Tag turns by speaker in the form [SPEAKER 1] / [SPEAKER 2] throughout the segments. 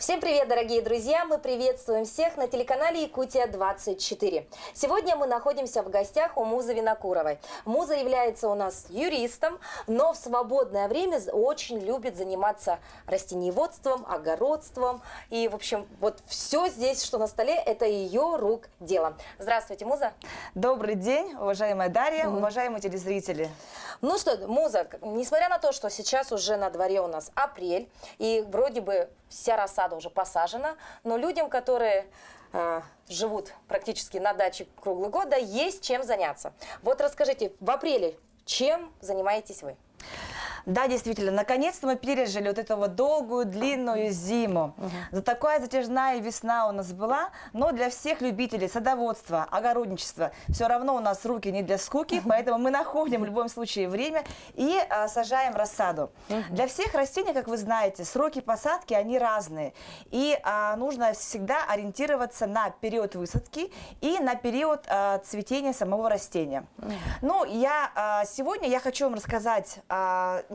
[SPEAKER 1] Всем привет, дорогие друзья! Мы приветствуем всех на телеканале Якутия-24. Сегодня мы находимся в гостях у Музы Винокуровой. Муза является у нас юристом, но в свободное время очень любит заниматься растениеводством, огородством. И, в общем, вот все здесь, что на столе, это ее рук дело. Здравствуйте, Муза!
[SPEAKER 2] Добрый день, уважаемая Дарья, уважаемые телезрители.
[SPEAKER 1] Ну что, Муза, несмотря на то, что сейчас уже на дворе у нас апрель, и вроде бы вся рассада уже посажена, но людям, которые живут практически на даче круглый год, да, есть чем заняться. Вот расскажите, в апреле чем занимаетесь вы?
[SPEAKER 2] Да, действительно, наконец-то мы пережили вот эту вот долгую, длинную зиму. За такая затяжная весна у нас была, но для всех любителей садоводства, огородничества все равно у нас руки не для скуки, поэтому мы находим в любом случае время и сажаем рассаду. Для всех растений, как вы знаете, сроки посадки, они разные. И нужно всегда ориентироваться на период высадки и на период цветения самого растения. Ну, сегодня я хочу вам рассказать.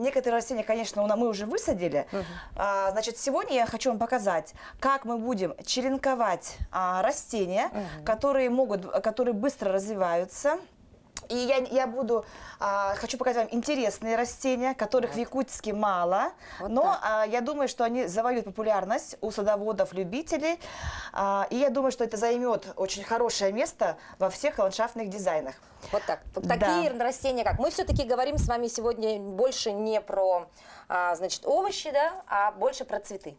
[SPEAKER 2] Некоторые растения, конечно, мы уже высадили. Значит, сегодня я хочу вам показать, как мы будем черенковать растения, которые быстро развиваются. И я хочу показать вам интересные растения, которых в Якутске мало, но я думаю, что они завоюют популярность у садоводов, любителей. И я думаю, что это займет очень хорошее место во всех ландшафтных дизайнах.
[SPEAKER 1] Вот так. Такие растения, как мы все-таки говорим с вами сегодня больше не про, значит, овощи, да, а больше про цветы.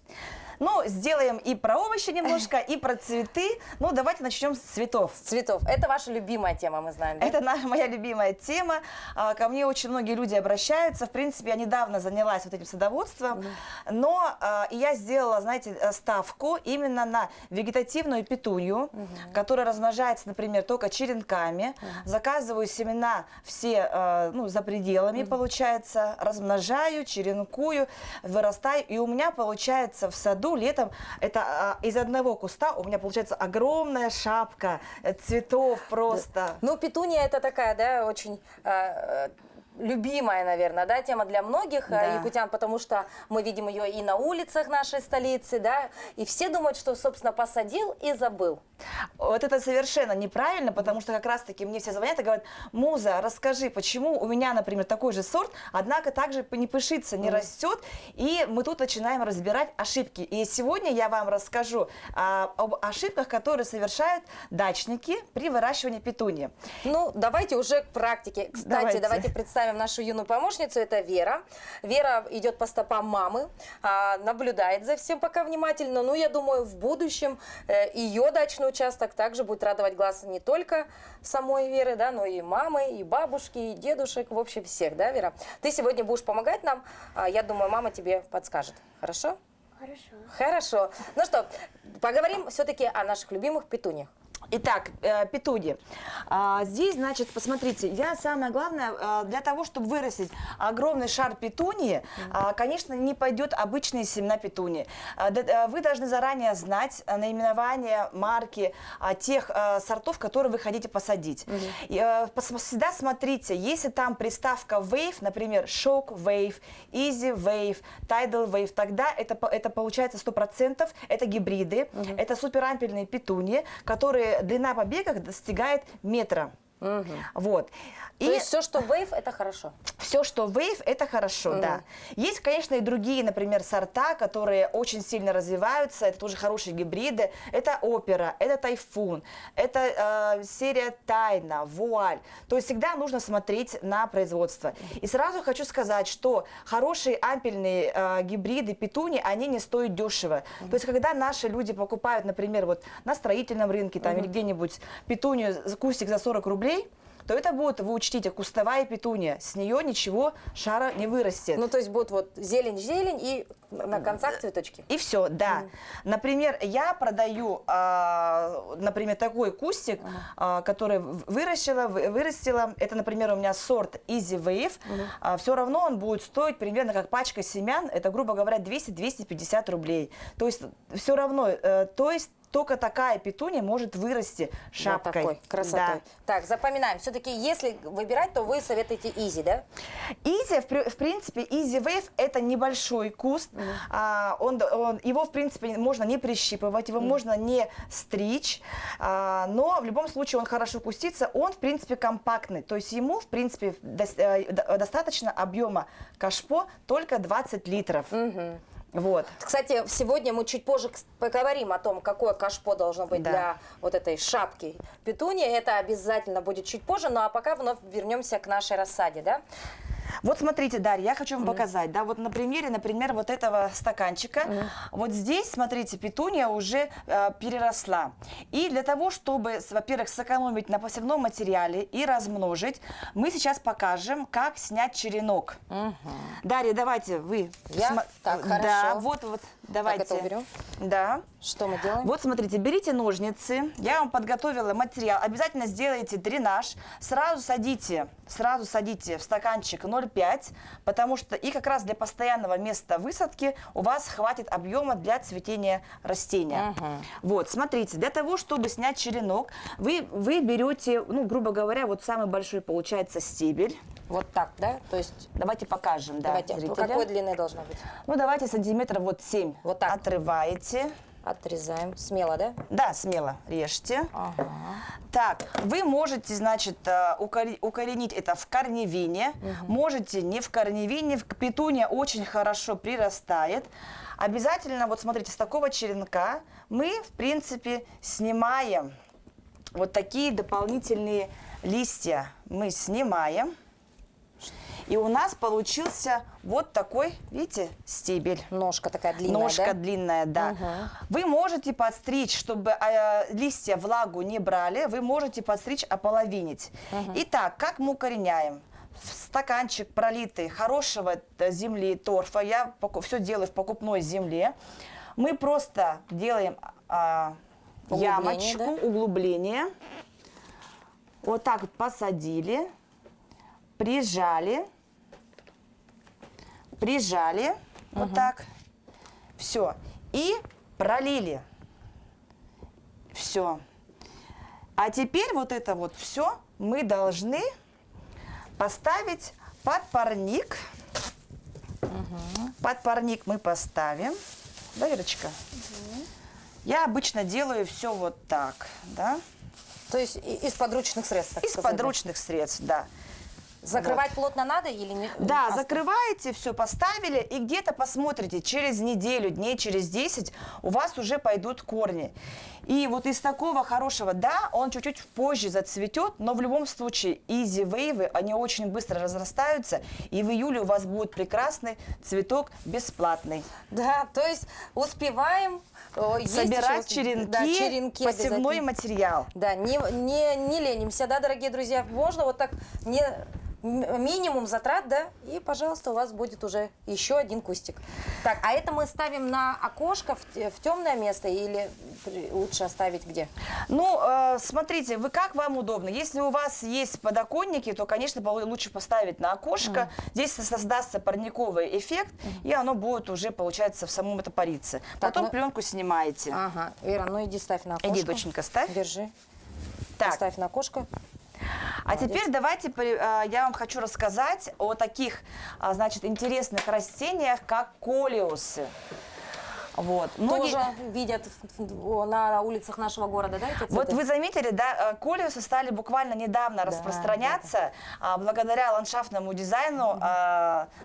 [SPEAKER 2] Ну, сделаем и про овощи немножко, и про цветы. Ну, давайте начнем с цветов.
[SPEAKER 1] С цветов. Это ваша любимая тема, мы знаем, да?
[SPEAKER 2] Это моя любимая тема. Ко мне очень многие люди обращаются. В принципе, я недавно занялась вот этим садоводством. Но я сделала, знаете, ставку именно на вегетативную петунью, которая размножается, например, только черенками. Заказываю семена все за пределами, получается. Размножаю, черенкую, вырастаю. И у меня получается в саду летом, это из одного куста у меня получается огромная шапка цветов просто.
[SPEAKER 1] Ну, петуния это такая, да, очень любимая, наверное, да, тема для многих якутян, потому что мы видим ее и на улицах нашей столицы, да, и все думают, что, собственно, посадил и забыл.
[SPEAKER 2] Вот это совершенно неправильно, потому что как раз-таки мне все звонят и говорят: Муза, расскажи, почему у меня, например, такой же сорт, однако также не пышится, не растет, и мы тут начинаем разбирать ошибки. И сегодня я вам расскажу об ошибках, которые совершают дачники при выращивании петунии.
[SPEAKER 1] Ну, давайте уже к практике. Кстати, давайте представим нашу юную помощницу, это Вера. Вера идет по стопам мамы, наблюдает за всем пока внимательно. Ну, я думаю, в будущем ее дачный участок также будет радовать глаз не только самой Веры, да, но и мамы, и бабушки, и дедушек, в общем, всех, да, Вера? Ты сегодня будешь помогать нам, я думаю, мама тебе подскажет. Хорошо?
[SPEAKER 3] Хорошо.
[SPEAKER 1] Хорошо. Ну что, поговорим все-таки о наших любимых петуниях.
[SPEAKER 2] Итак, петуньи. Здесь, значит, посмотрите, самое главное, для того, чтобы вырастить огромный шар петуньи, конечно, не пойдет обычные семена петуньи. Вы должны заранее знать наименование, марки тех сортов, которые вы хотите посадить. Всегда смотрите, если там приставка Wave, например, Shock Wave, Easy Wave, Tidal Wave, тогда это получается 100%, это гибриды, это суперампельные петуньи, которые длина побегов достигает метра. Вот.
[SPEAKER 1] То есть все, что wave, это хорошо?
[SPEAKER 2] Все, что wave, это хорошо, да. Есть, конечно, и другие, например, сорта, которые очень сильно развиваются. Это тоже хорошие гибриды. Это опера, это тайфун, это серия тайна, вуаль. То есть всегда нужно смотреть на производство. И сразу хочу сказать, что хорошие ампельные гибриды петуньи, они не стоят дешево. То есть когда наши люди покупают, например, вот на строительном рынке там, или где-нибудь петунью, кустик за 40 рублей, то это будет, вы учтите, кустовая петуния. С нее ничего шара не вырастет.
[SPEAKER 1] Ну, то есть будет вот зелень-зелень и на концах цветочки.
[SPEAKER 2] И все, да. Например, я продаю, например, такой кустик, который вырастила. Это, например, у меня сорт Easy Wave. Все равно он будет стоить примерно как пачка семян. Это, грубо говоря, 200-250 рублей. То есть все равно, только такая петуния может вырасти шапкой.
[SPEAKER 1] Вот такой красотой.
[SPEAKER 2] Да.
[SPEAKER 1] Так, запоминаем. Все-таки, если выбирать, то вы советуете Изи, да?
[SPEAKER 2] Изи, в принципе, Easy Wave это небольшой куст. Его, в принципе, можно не прищипывать, его можно не стричь, но в любом случае он хорошо кустится. Он, в принципе, компактный, то есть ему, в принципе, достаточно объема кашпо, только 20 литров. Вот.
[SPEAKER 1] Кстати, сегодня мы чуть позже поговорим о том, какое кашпо должно быть для вот этой шапки петунии. Это обязательно будет чуть позже, ну а пока вновь вернемся к нашей рассаде, да?
[SPEAKER 2] Вот смотрите, Дарья, я хочу вам показать, да, вот на примере, например, вот этого стаканчика. Вот здесь, смотрите, петуния уже переросла. И для того, чтобы, во-первых, сэкономить на посевном материале и размножить, мы сейчас покажем, как снять черенок. Дарья, давайте вы.
[SPEAKER 1] Так, хорошо.
[SPEAKER 2] Да, вот, давайте.
[SPEAKER 1] Так, это уберем.
[SPEAKER 2] Да.
[SPEAKER 1] Что мы делаем?
[SPEAKER 2] Вот смотрите, берите ножницы, я вам подготовила материал, обязательно сделайте дренаж, сразу садите в стаканчик 0,5, потому что и как раз для постоянного места высадки у вас хватит объема для цветения растения. Вот, смотрите, для того, чтобы снять черенок, вы берете, ну, грубо говоря, вот самый большой получается стебель.
[SPEAKER 1] Вот так, да? То есть...
[SPEAKER 2] Давайте покажем, да,
[SPEAKER 1] Давайте,
[SPEAKER 2] зрителям.
[SPEAKER 1] какой длины должна быть?
[SPEAKER 2] Ну, давайте сантиметров вот 7
[SPEAKER 1] Вот так.
[SPEAKER 2] отрываете.
[SPEAKER 1] Отрезаем. Смело, да?
[SPEAKER 2] Да, смело режьте.
[SPEAKER 1] Ага.
[SPEAKER 2] Так, вы можете, значит, укоренить это в корневине, можете не в корневине, петуния очень хорошо прирастает. Обязательно, вот смотрите, с такого черенка мы, в принципе, снимаем вот такие дополнительные листья. Мы снимаем. И у нас получился вот такой, видите, стебель.
[SPEAKER 1] Ножка такая длинная,
[SPEAKER 2] Ножка
[SPEAKER 1] да?
[SPEAKER 2] длинная, да. Вы можете подстричь, чтобы листья влагу не брали, вы можете подстричь, ополовинить. Итак, как мы укореняем? В стаканчик пролитый хорошего земли, торфа, я все делаю в покупной земле. Мы просто делаем ямочку, углубление. Вот так вот посадили. Прижали, вот так, все, и пролили, все. А теперь вот это вот все мы должны поставить под парник. Под парник мы поставим, да, Верочка? Я обычно делаю все вот так, да.
[SPEAKER 1] То есть из подручных средств, так
[SPEAKER 2] Из
[SPEAKER 1] сказать,
[SPEAKER 2] подручных средств, да.
[SPEAKER 1] Закрывать плотно надо или не?
[SPEAKER 2] Да, закрываете, все поставили, и где-то посмотрите, через неделю, дней через 10 у вас уже пойдут корни. И вот из такого хорошего, да, он чуть-чуть позже зацветет, но в любом случае Easy Wave, они очень быстро разрастаются, и в июле у вас будет прекрасный цветок бесплатный.
[SPEAKER 1] Да, то есть успеваем
[SPEAKER 2] собирать черенки, посевной материал.
[SPEAKER 1] Да, не ленимся, да, дорогие друзья, можно вот так минимум затрат, да, и, пожалуйста, у вас будет уже еще один кустик. Так, а это мы ставим на окошко в темное место или лучше оставить где?
[SPEAKER 2] Ну, смотрите, как вам удобно. Если у вас есть подоконники, то, конечно, лучше поставить на окошко. Здесь создастся парниковый эффект, и оно будет уже, получается, в самом это париться. Потом пленку снимаете.
[SPEAKER 1] Ага, Вера, ну иди ставь на окошко.
[SPEAKER 2] Иди, доченька, ставь.
[SPEAKER 1] Держи.
[SPEAKER 2] Так.
[SPEAKER 1] Ставь на окошко.
[SPEAKER 2] А теперь давайте я вам хочу рассказать о таких, значит, интересных растениях, как колиусы. Вот.
[SPEAKER 1] Тоже видят на улицах нашего города, да, эти цветы?
[SPEAKER 2] Вот вы заметили, да, колиусы стали буквально недавно распространяться благодаря ландшафтному дизайну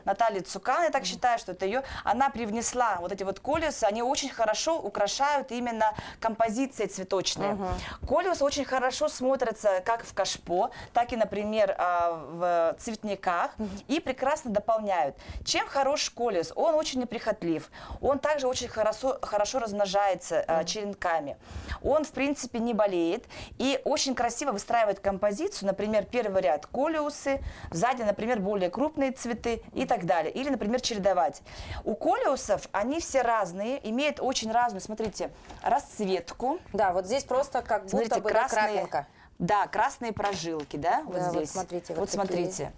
[SPEAKER 2] Натальи Цукан, я так считаю, что это ее, она привнесла вот эти вот колиусы, они очень хорошо украшают именно композиции цветочные. Колиусы очень хорошо смотрятся как в кашпо, так и, например, в цветниках и прекрасно дополняют. Чем хорош колиус? Он очень неприхотлив, он также очень хорошо размножается черенками. Он, в принципе, не болеет и очень красиво выстраивает композицию. Например, первый ряд колиусы, сзади, например, более крупные цветы и так далее. Или, например, чередовать. У колиусов они все разные, имеют очень разную, смотрите, расцветку.
[SPEAKER 1] Да, вот здесь просто как будто бы крапинка.
[SPEAKER 2] Да, красные прожилки, да, вот здесь.
[SPEAKER 1] Вот смотрите.
[SPEAKER 2] Вот смотрите.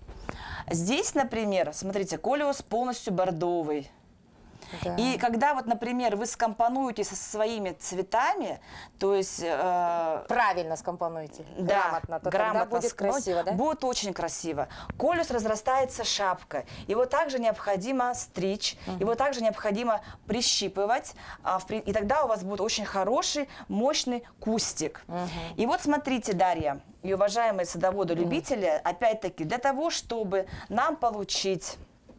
[SPEAKER 2] Здесь, например, смотрите, колиус полностью бордовый.
[SPEAKER 1] Да.
[SPEAKER 2] И когда вот, например, вы скомпонуете со своими цветами, то есть...
[SPEAKER 1] Правильно скомпонуете,
[SPEAKER 2] да,
[SPEAKER 1] грамотно, то
[SPEAKER 2] грамотно
[SPEAKER 1] тогда будет
[SPEAKER 2] скомпонуете,
[SPEAKER 1] красиво, да?
[SPEAKER 2] Будет очень красиво. Колюс разрастается шапкой. Его также необходимо стричь, его также необходимо прищипывать, и тогда у вас будет очень хороший, мощный кустик. И вот смотрите, Дарья и уважаемые садоводы-любители, опять-таки, для того, чтобы нам получить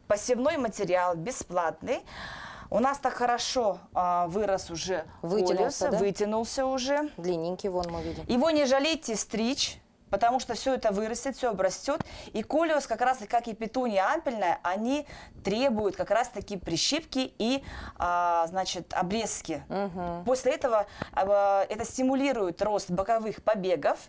[SPEAKER 2] посевной материал бесплатный, у нас так хорошо вырос уже
[SPEAKER 1] Вытянулся,
[SPEAKER 2] колес,
[SPEAKER 1] да?
[SPEAKER 2] вытянулся уже.
[SPEAKER 1] Длинненький вон мы видим.
[SPEAKER 2] Его не жалейте стричь, потому что все это вырастет, все обрастет. И колиус, как раз как и петуния ампельная, они требуют как раз таки прищипки и, значит, обрезки. После этого это стимулирует рост боковых побегов,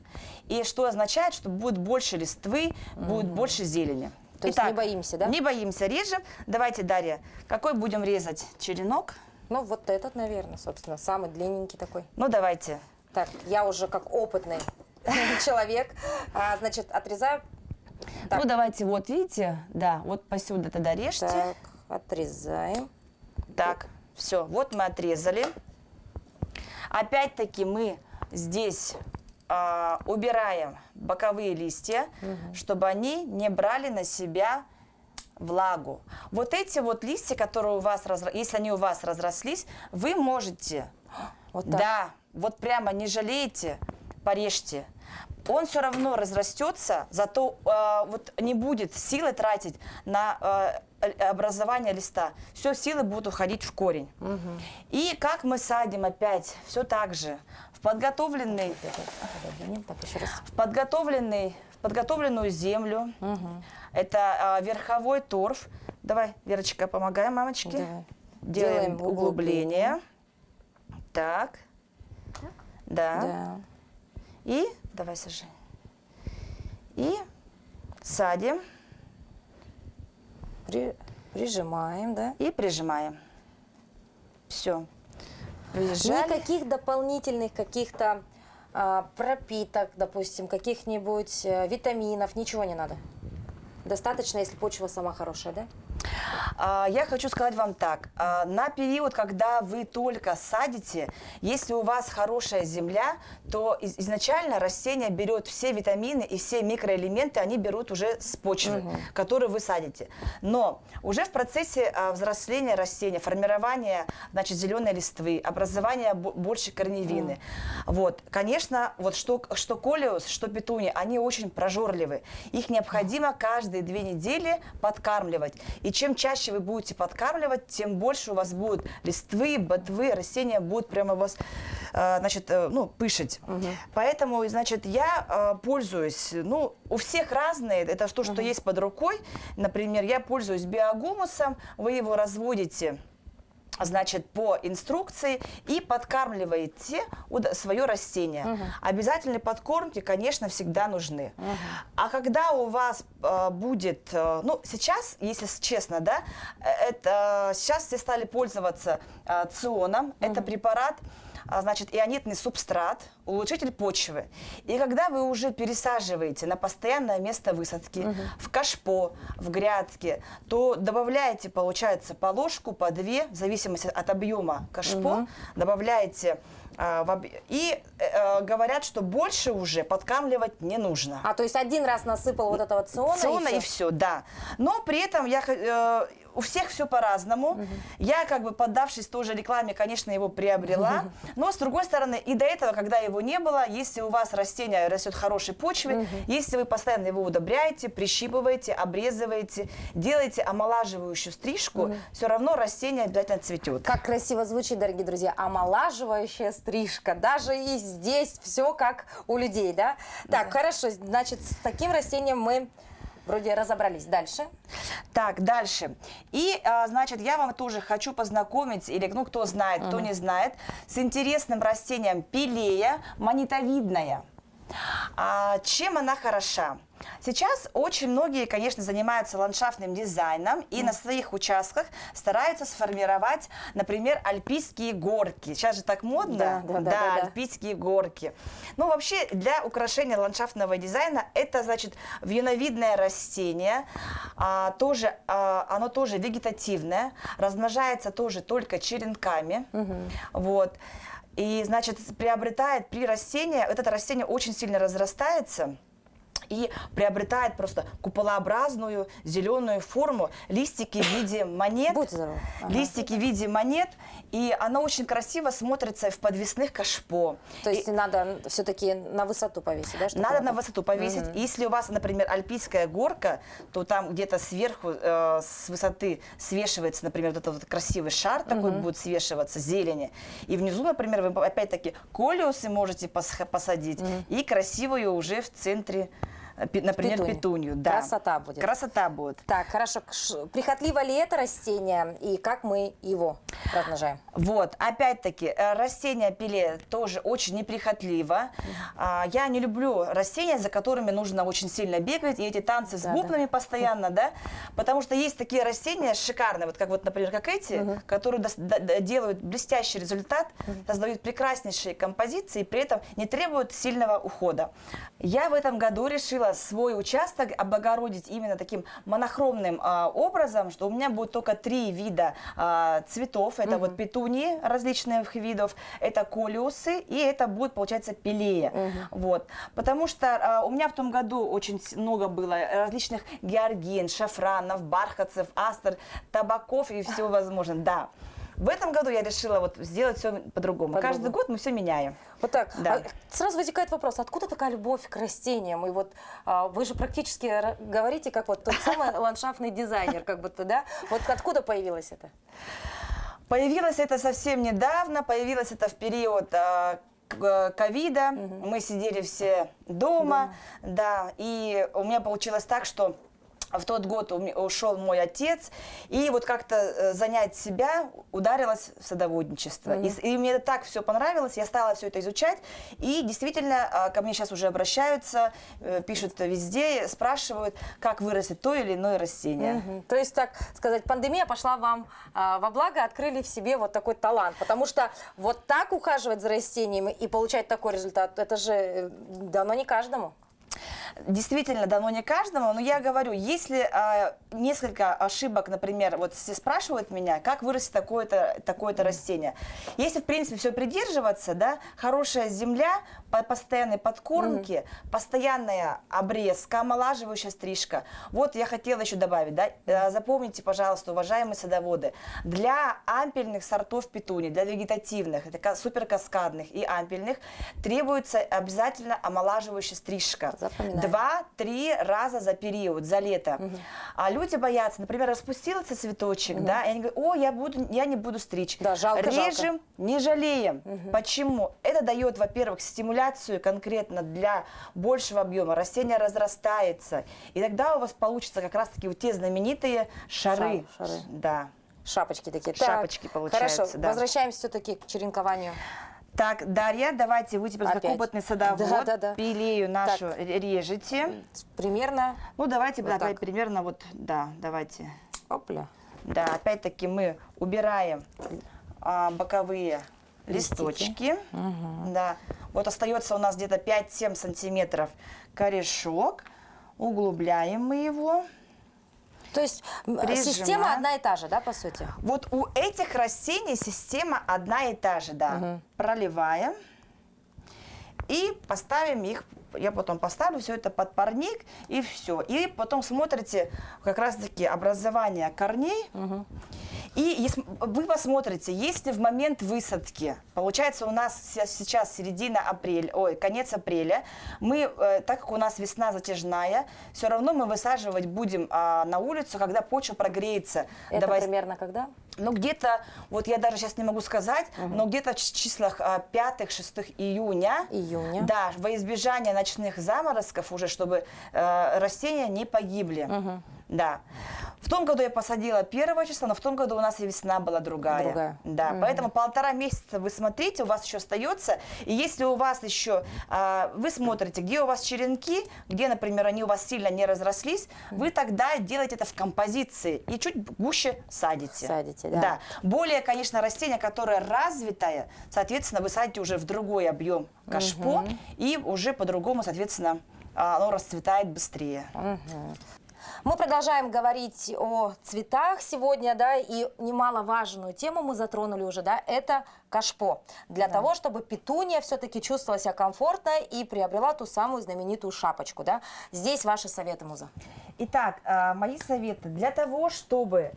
[SPEAKER 2] и что означает, что будет больше листвы, будет больше зелени.
[SPEAKER 1] То есть не боимся, да?
[SPEAKER 2] Не боимся, режем. Давайте, Дарья, какой будем резать черенок?
[SPEAKER 1] Ну, вот этот, наверное, собственно, самый длинненький такой.
[SPEAKER 2] Ну, давайте.
[SPEAKER 1] Так, я уже как опытный человек, значит, отрезаю. Так.
[SPEAKER 2] Ну, давайте, вот видите, да, вот посюда тогда режьте.
[SPEAKER 1] Так, отрезаем.
[SPEAKER 2] Так, все, вот мы отрезали. Опять-таки мы здесь убираем боковые листья, чтобы они не брали на себя влагу. Вот эти вот листья, которые у вас, если они у вас разрослись, вы можете,
[SPEAKER 1] Вот так.
[SPEAKER 2] да, вот прямо не жалейте, порежьте. Он все равно разрастется, зато вот не будет силы тратить на образование листа. Все силы будут уходить в корень. И как мы садим опять, все так же, в подготовленный, в подготовленную землю. Это верховой торф. Давай, Верочка, помогаем мамочке.
[SPEAKER 1] Давай.
[SPEAKER 2] Делаем углубление. Так. Да.
[SPEAKER 1] Да.
[SPEAKER 2] И давай сажай. И садим.
[SPEAKER 1] Прижимаем, да?
[SPEAKER 2] И прижимаем. Все. Прижали.
[SPEAKER 1] Никаких дополнительных каких-то пропиток, допустим, каких-нибудь витаминов, ничего не надо. Достаточно, если почва сама хорошая, да?
[SPEAKER 2] Я хочу сказать вам так. На период, когда вы только садите, если у вас хорошая земля, то изначально растение берет все витамины и все микроэлементы, они берут уже с почвы, которую вы садите. Но уже в процессе взросления растения, формирования, значит, зеленой листвы, образования больше корневины, вот, конечно, вот что колиус, что петуния, они очень прожорливы. Их необходимо каждые 2 недели подкармливать. И чем чаще вы будете подкармливать, тем больше у вас будет листвы, ботвы, растения будут прямо у вас, значит, ну, пышить. Поэтому, значит, я пользуюсь, ну, у всех разные, это то, что есть под рукой. Например, я пользуюсь биогумусом, вы его разводите, значит, по инструкции и подкармливаете свое растение. Обязательные подкормки, конечно, всегда нужны. А когда у вас будет, ну, сейчас, если честно, да, сейчас все стали пользоваться ционом, это препарат, значит, ионитный субстрат, улучшитель почвы. И когда вы уже пересаживаете на постоянное место высадки, в кашпо, в грядке, то добавляете, получается, по ложку, по 2, в зависимости от объема кашпо, добавляете, и говорят, что больше уже подкармливать не нужно.
[SPEAKER 1] То есть один раз насыпал вот этого циона
[SPEAKER 2] и все, да. Но при этом у всех все по-разному. Я, как бы поддавшись тоже рекламе, конечно, его приобрела. Но, с другой стороны, и до этого, когда его не было, если у вас растение растет в хорошей почве, если вы постоянно его удобряете, прищипываете, обрезываете, делаете омолаживающую стрижку, все равно растение обязательно цветет.
[SPEAKER 1] Как красиво звучит, дорогие друзья, омолаживающая стрижка. Даже и здесь все как у людей, да? Так, хорошо, значит, с таким растением мы вроде разобрались. Дальше?
[SPEAKER 2] Так, дальше. И, значит, я вам тоже хочу познакомить, или, ну, кто знает, кто не знает, с интересным растением пилея монетовидная. Чем она хороша? Сейчас очень многие, конечно, занимаются ландшафтным дизайном и на своих участках стараются сформировать, например, альпийские горки. Сейчас же так модно. Да, альпийские горки. Ну, вообще, для украшения ландшафтного дизайна это, значит, вьюновидное растение, оно тоже вегетативное, размножается тоже только черенками. Вот. И, значит, приобретает при растении, вот это растение очень сильно разрастается и приобретает просто куполообразную зеленую форму, листики в виде монет.
[SPEAKER 1] Будь здоров.
[SPEAKER 2] Листики в виде монет, и оно очень красиво смотрится в подвесных кашпо.
[SPEAKER 1] То есть надо все-таки на высоту повесить, да?
[SPEAKER 2] Надо на высоту повесить. Если у вас, например, альпийская горка, то там где-то сверху с высоты свешивается, например, вот этот вот красивый шар такой будет свешиваться, зелени. И внизу, например, вы опять-таки колиусы можете посадить и красивую уже в центре, например, петунью. Да.
[SPEAKER 1] Красота будет.
[SPEAKER 2] Красота будет.
[SPEAKER 1] Так, хорошо. Прихотливо ли это растение и как мы его размножаем?
[SPEAKER 2] Вот, опять-таки, растение пиле тоже очень неприхотливо. Я не люблю растения, за которыми нужно очень сильно бегать, и эти танцы с бубнами постоянно, да, потому что есть такие растения шикарные, вот как вот, например, как эти, которые делают блестящий результат, создают прекраснейшие композиции, и при этом не требуют сильного ухода. Я в этом году решила свой участок облагородить именно таким монохромным образом, что у меня будет только 3 вида цветов. Это вот петунии различных видов, это колиусы, и это будет, получается, пилея. Вот. Потому что у меня в том году очень много было различных георгин, шафранов, бархатцев, астр, табаков и всего возможного. Да. В этом году я решила вот сделать все по-другому. Каждый год мы все меняем.
[SPEAKER 1] Вот так.
[SPEAKER 2] Да.
[SPEAKER 1] Сразу возникает вопрос, откуда такая любовь к растениям? И вот вы же практически говорите, как вот тот самый ландшафтный дизайнер, как будто, да? Вот откуда появилось это?
[SPEAKER 2] Появилось это совсем недавно, появилось это в период ковида. Мы сидели все дома, да, и у меня получилось так, что в тот год ушел мой отец, и вот как-то занять себя ударилась в садоводничество. И мне это так все понравилось, я стала все это изучать, и действительно ко мне сейчас уже обращаются, пишут везде, спрашивают, как вырастет то или иное растение.
[SPEAKER 1] То есть, так сказать, пандемия пошла вам во благо, открыли в себе вот такой талант, потому что вот так ухаживать за растениями и получать такой результат, это же дано не каждому.
[SPEAKER 2] Действительно, дано не каждому, но я говорю, если несколько ошибок, например, вот все спрашивают меня, как вырастет такое-то растение. Если, в принципе, все придерживаться, да, хорошая земля, постоянной подкормки, постоянная обрезка, омолаживающая стрижка. Вот я хотела еще добавить, да, запомните, пожалуйста, уважаемые садоводы, для ампельных сортов петуний, для вегетативных, это суперкаскадных и ампельных, требуется обязательно омолаживающая стрижка. 2-3 раза за период, за лето. А люди боятся, например, распустился цветочек, да, и они говорят, о, я не буду стричь.
[SPEAKER 1] Да, жалко,
[SPEAKER 2] режем,
[SPEAKER 1] жалко.
[SPEAKER 2] Не жалеем. Почему? Это дает, во-первых, стимуляцию конкретно для большего объема. Растение разрастается. И тогда у вас получится как раз-таки вот те знаменитые шары.
[SPEAKER 1] Шары.
[SPEAKER 2] Да.
[SPEAKER 1] Шапочки такие.
[SPEAKER 2] Шапочки получаются.
[SPEAKER 1] Хорошо,
[SPEAKER 2] да.
[SPEAKER 1] возвращаемся все-таки к черенкованию.
[SPEAKER 2] Так, Дарья, давайте вы теперь как опытный садовод, пилею нашу режете.
[SPEAKER 1] Примерно?
[SPEAKER 2] Ну, давайте,
[SPEAKER 1] вот
[SPEAKER 2] опять примерно вот, да, давайте.
[SPEAKER 1] Опля.
[SPEAKER 2] Да, опять-таки мы убираем боковые листочки. Да. Вот остается у нас где-то 5-7 сантиметров корешок. Углубляем мы его.
[SPEAKER 1] То есть система одна и та же, да, по сути?
[SPEAKER 2] Вот у этих растений система одна и та же, да. Проливаем и поставим их, я потом поставлю все это под парник и все. И потом смотрите как раз-таки образование корней. И вы посмотрите, если в момент высадки, получается у нас сейчас середина апреля, конец апреля, мы, так как у нас весна затяжная, все равно мы высаживать будем на улицу, когда почва прогреется.
[SPEAKER 1] Это примерно когда?
[SPEAKER 2] Ну, где-то, вот я даже сейчас не могу сказать, но где-то в числах 5-6 июня.
[SPEAKER 1] Июня.
[SPEAKER 2] Да, во избежание ночных заморозков уже, чтобы растения не погибли. Да. В том году я посадила 1 числа, но в том году у нас и весна была другая. Да, поэтому 1,5 месяца вы смотрите, у вас еще остается. И если у вас еще, вы смотрите, где у вас черенки, где, например, они у вас сильно не разрослись, вы тогда делаете это в композиции и чуть гуще садите.
[SPEAKER 1] Да.
[SPEAKER 2] Более, конечно, растение, которое развитое, соответственно, вы садите уже в другой объем кашпо, и уже по-другому, соответственно, оно расцветает быстрее.
[SPEAKER 1] Мы продолжаем говорить о цветах сегодня, да, и немаловажную тему мы затронули уже, да, это кашпо. Для того, чтобы петуния все-таки чувствовала себя комфортно и приобрела ту самую знаменитую шапочку, да. Здесь ваши советы, Муза.
[SPEAKER 2] Итак, мои советы. Для того, чтобы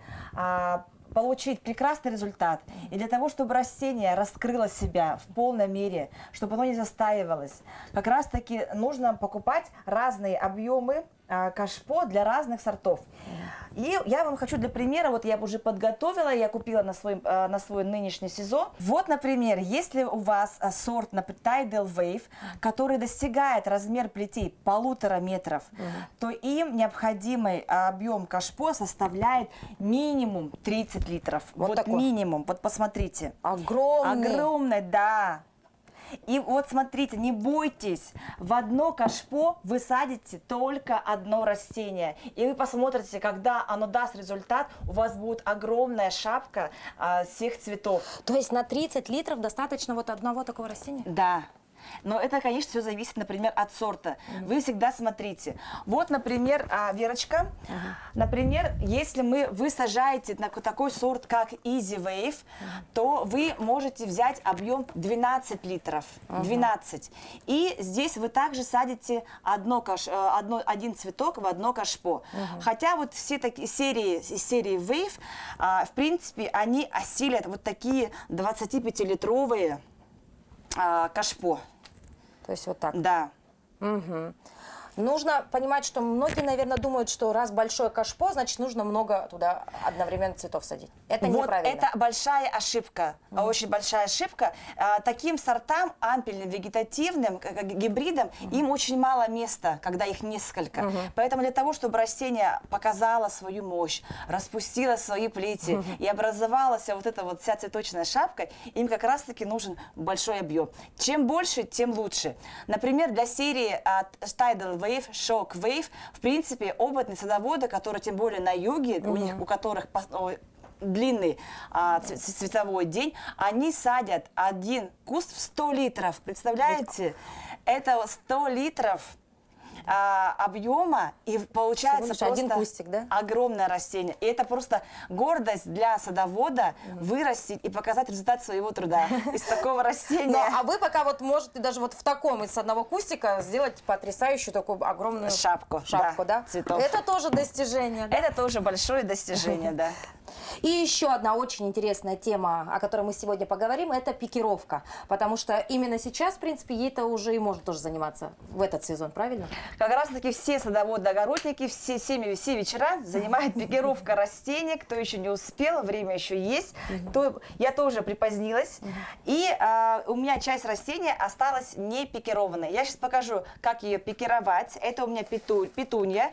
[SPEAKER 2] получить прекрасный результат, и для того, чтобы растение раскрыло себя в полной мере, чтобы оно не застаивалось, как раз-таки нужно покупать разные объемы кашпо для разных сортов. И я вам хочу для примера, вот я уже подготовила, я купила на свой нынешний сезон. Вот, например, если у вас сорт, например, Tidal Wave, который достигает размер плетей 1,5 метров, то им необходимый объем кашпо составляет минимум 30 литров. Вот минимум, вот посмотрите.
[SPEAKER 1] Огромный.
[SPEAKER 2] Огромный, да. И вот смотрите, не бойтесь, в одно кашпо вы садите только одно растение. И вы посмотрите, когда оно даст результат, у вас будет огромная шапка всех цветов.
[SPEAKER 1] То есть на 30 литров достаточно вот одного такого растения?
[SPEAKER 2] Да. Но это, конечно, все зависит, например, от сорта. Вы всегда смотрите. Вот, например, Верочка. Например, если вы сажаете на такой сорт, как Easy Wave, то вы можете взять объем 12 литров. 12. И здесь вы также садите один цветок в одно кашпо. Хотя вот все такие серии Wave, в принципе, они осилят вот такие 25-литровые кашпо.
[SPEAKER 1] То есть вот так?
[SPEAKER 2] Да.
[SPEAKER 1] Нужно понимать, что многие, наверное, думают, что раз большое кашпо, значит, нужно много туда одновременно цветов садить. Это
[SPEAKER 2] вот
[SPEAKER 1] неправильно.
[SPEAKER 2] Это большая ошибка, очень большая ошибка. Таким сортам, ампельным, вегетативным, гибридам, им очень мало места, когда их несколько. Поэтому для того, чтобы растение показало свою мощь, распустило свои плети и образовалась вот эта вот вся цветочная шапка, им как раз-таки нужен большой объем. Чем больше, тем лучше. Например, для серии Tidal Wave, Shock Wave, в принципе, опытные садоводы, которые тем более на юге, у которых длинный цветовой день, они садят один куст в 100 литров. Представляете? Это 100 литров объема, и получается просто
[SPEAKER 1] один кустик, да?
[SPEAKER 2] огромное растение. И это просто гордость для садовода вырастить и показать результат своего труда из такого растения.
[SPEAKER 1] Ну, а вы пока вот можете даже вот в таком из одного кустика сделать потрясающую такую огромную
[SPEAKER 2] шапку,
[SPEAKER 1] да?
[SPEAKER 2] цветов.
[SPEAKER 1] Это тоже достижение, да?
[SPEAKER 2] Это тоже большое достижение, да.
[SPEAKER 1] И еще одна очень интересная тема, о которой мы сегодня поговорим, это пикировка. Потому что именно сейчас, в принципе, ей-то уже и можно тоже заниматься в этот сезон, правильно?
[SPEAKER 2] Как раз таки все садоводы-огородники, все вечера занимает пикировка растений. Кто еще не успел, время еще есть, то я тоже припозднилась. И у меня часть растения осталась не пикированной. Я сейчас покажу, как ее пикировать. Это у меня петунья,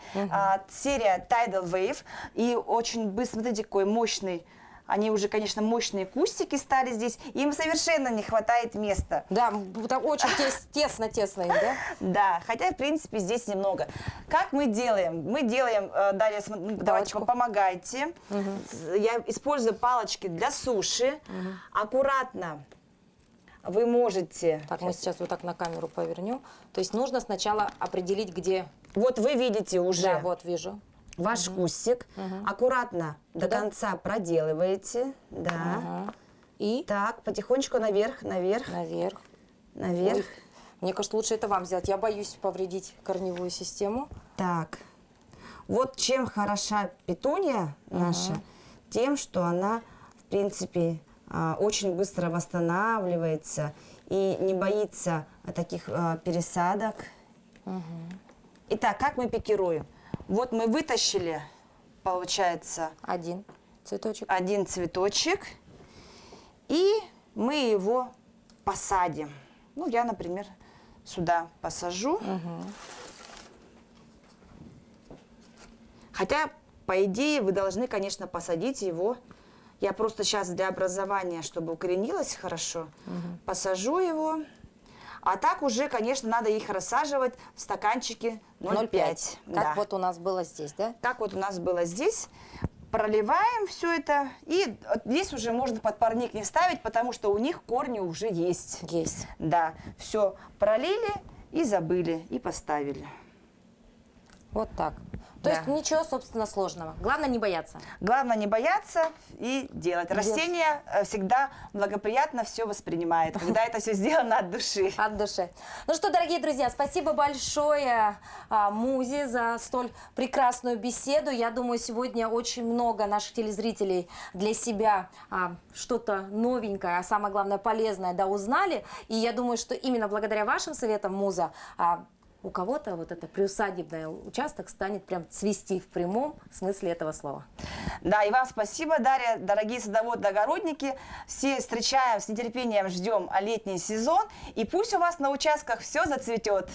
[SPEAKER 2] серия Tidal Wave. И очень быстро, смотрите, какой мощный. Они уже, конечно, мощные кустики стали здесь. Им совершенно не хватает места.
[SPEAKER 1] Да, очень тесно им, да?
[SPEAKER 2] Да, хотя, в принципе, здесь немного. Как мы делаем? Мы делаем, Дарья, давайте помогайте. Я использую палочки для суши. Аккуратно вы можете...
[SPEAKER 1] Так, мы сейчас вот так на камеру повернем. То есть нужно сначала определить, где...
[SPEAKER 2] Вот вы видите уже.
[SPEAKER 1] Да, вот вижу.
[SPEAKER 2] Ваш кустик. Аккуратно до конца проделываете. Да.
[SPEAKER 1] И?
[SPEAKER 2] Так, потихонечку наверх.
[SPEAKER 1] Наверх.
[SPEAKER 2] Ой,
[SPEAKER 1] мне кажется, лучше это вам взять. Я боюсь повредить корневую систему.
[SPEAKER 2] Так. Вот чем хороша петуния наша, тем, что она, в принципе, очень быстро восстанавливается и не боится таких пересадок. Итак, как мы пикируем? Вот мы вытащили, получается,
[SPEAKER 1] один цветочек,
[SPEAKER 2] и мы его посадим. Ну, я, например, сюда посажу. Хотя по идее, вы должны, конечно, посадить его. Я просто сейчас для образования, чтобы укоренилось хорошо, посажу его. А так уже, конечно, надо их рассаживать в стаканчике 0,5.
[SPEAKER 1] Как вот у нас было здесь, да?
[SPEAKER 2] Как вот у нас было здесь. Проливаем все это. И здесь уже можно подпарник не ставить, потому что у них корни уже есть.
[SPEAKER 1] Есть.
[SPEAKER 2] Да, все пролили и забыли, и поставили.
[SPEAKER 1] Вот так. То
[SPEAKER 2] Да.
[SPEAKER 1] есть ничего, собственно, сложного. Главное не бояться.
[SPEAKER 2] Главное не бояться и делать. Растение всегда благоприятно все воспринимает, когда это все сделано от души.
[SPEAKER 1] От души. Ну что, дорогие друзья, спасибо большое Музе за столь прекрасную беседу. Я думаю, сегодня очень много наших телезрителей для себя что-то новенькое, а самое главное полезное, да, узнали. И я думаю, что именно благодаря вашим советам, Муза, у кого-то вот это приусадебный участок станет прям цвести в прямом смысле этого слова.
[SPEAKER 2] Да, и вам спасибо, Дарья, дорогие садоводы-огородники. Все встречаем, с нетерпением ждем летний сезон. И пусть у вас на участках все зацветет.